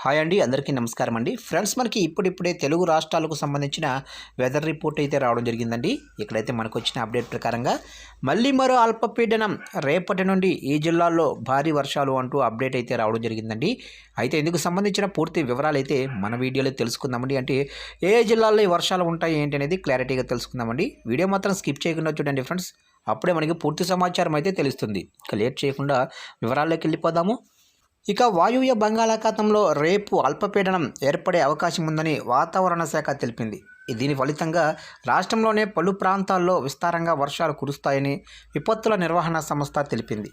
Hi అండి, అందరికీ నమస్కారం అండి. ఫ్రెండ్స్, మనకి ఇప్పుడిప్పుడే తెలుగు రాష్ట్రాలకు సంబంధించిన వెదర్ రిపోర్ట్ అయితే రావడం జరిగిందండి. ఇక్కడైతే మనకు వచ్చిన అప్డేట్ ప్రకారంగా మళ్ళీ మరో అల్పపీడనం రేపటి నుండి ఈ జిల్లాల్లో భారీ వర్షాలు అంటూ అప్డేట్ అయితే రావడం జరిగిందండి. అయితే ఇందుకు సంబంధించిన పూర్తి వివరాలు అయితే మన వీడియోలో తెలుసుకుందామండి. అంటే ఏ జిల్లాల్లో ఈ వర్షాలు ఉంటాయి ఏంటి అనేది క్లారిటీగా తెలుసుకుందామండి. వీడియో మాత్రం స్కిప్ చేయకుండా చూడండి ఫ్రెండ్స్, అప్పుడే మనకి పూర్తి సమాచారం అయితే తెలుస్తుంది. ఇక లేట్ చేయకుండా వివరాల్లోకి వెళ్ళిపోదాము. ఇక వాయువ్య బంగాళాఖాతంలో రేపు అల్పపీడనం ఏర్పడే అవకాశం ఉందని వాతావరణ శాఖ తెలిపింది. దీని ఫలితంగా రాష్ట్రంలోనే పలు ప్రాంతాల్లో విస్తారంగా వర్షాలు కురుస్తాయని విపత్తుల నిర్వహణ సంస్థ తెలిపింది.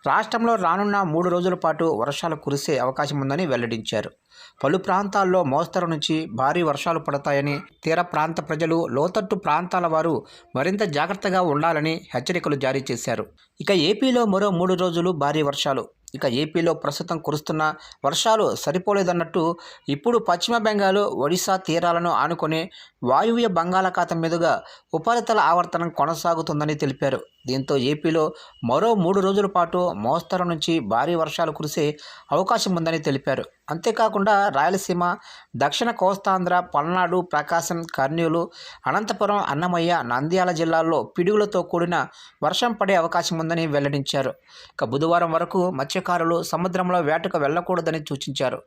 రాష్ట్రంలో రానున్న 3 రోజుల పాటు వర్షాలు కురిసే అవకాశం ఉందని వెల్లడించారు. పలు ప్రాంతాల్లో మోస్తరు నుంచి భారీ వర్షాలు పడతాయని, తీర ప్రాంత ప్రజలు, లోతట్టు ప్రాంతాల వారు మరింత జాగ్రత్తగా ఉండాలని హెచ్చరికలు జారీ చేశారు. ఇక ఏపీలో మరో 3 రోజులు భారీ వర్షాలు. ఇక ఏపీలో ప్రస్తుతం కురుస్తున్న వర్షాలు సరిపోలేదన్నట్టు ఇప్పుడు పశ్చిమ బెంగాల్, ఒడిశా తీరాలను ఆనుకొని వాయువ్య బంగాళాఖాతం మీదుగా ఉపరితల ఆవర్తనం కొనసాగుతుందని తెలిపారు. దీంతో ఏపీలో మరో 3 రోజుల పాటు మోస్తరు నుంచి భారీ వర్షాలు కురిసే అవకాశం ఉందని తెలిపారు. అంతేకాకుండా రాయలసీమ, దక్షిణ కోస్తాంధ్ర, పల్నాడు, ప్రకాశం, కర్నూలు, అనంతపురం, అన్నమయ్య, నంద్యాల జిల్లాల్లో పిడుగులతో కూడిన వర్షం పడే అవకాశం ఉందని వెల్లడించారు. ఇక బుధవారం వరకు మత్స్యకారులు సముద్రంలో వేటకు వెళ్లకూడదని సూచించారు.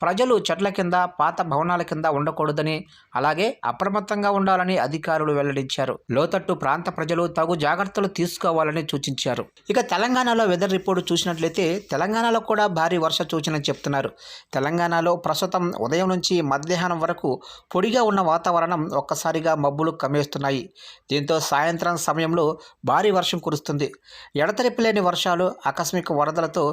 ప్రజలు చెట్ల కింద, పాత భవనాల కింద ఉండకూడదని, అలాగే అప్రమత్తంగా ఉండాలని అధికారులు వెల్లడించారు. లోతట్టు ప్రాంత ప్రజలు తగు జాగ్రత్తలు తీసుకోవాలని సూచించారు. ఇక తెలంగాణలో వెదర్ రిపోర్ట్ చూసినట్లయితే తెలంగాణలో కూడా భారీ వర్ష సూచన చెప్తున్నారు. తెలంగాణలో ప్రస్తుతం ఉదయం నుంచి మధ్యాహ్నం వరకు పొడిగా ఉన్న వాతావరణం ఒక్కసారిగా మబ్బులు కమ్మేస్తున్నాయి. దీంతో సాయంత్రం సమయంలో భారీ వర్షం కురుస్తుంది. ఎడతెరిపి లేని వర్షాలు, ఆకస్మిక వరదలతో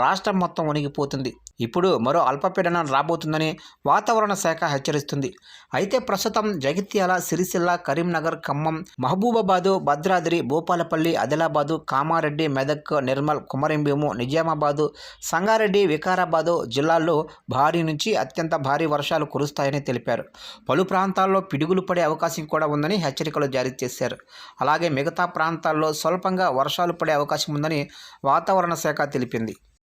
రాష్ట్రం మొత్తం మునిగిపోతుంది. ఇప్పుడు మరో అల్పపీడనం రాబోతుందని వాతావరణ శాఖ హెచ్చరిస్తుంది. అయితే ప్రస్తుతం జగిత్యాల, సిరిసిల్ల, కరీంనగర్, ఖమ్మం, మహబూబాబాదు, భద్రాద్రి, భూపాలపల్లి, ఆదిలాబాదు, కామారెడ్డి, మెదక్, నిర్మల్, కుమరంభీము, నిజామాబాదు, సంగారెడ్డి, వికారాబాదు జిల్లాల్లో భారీ నుంచి అత్యంత భారీ వర్షాలు కురుస్తాయని తెలిపారు. పలు ప్రాంతాల్లో పిడుగులు పడే అవకాశం కూడా ఉందని హెచ్చరికలు జారీ చేశారు. అలాగే మిగతా ప్రాంతాల్లో స్వల్పంగా వర్షాలు పడే అవకాశం ఉందని వాతావరణ శాఖ తెలిపింది.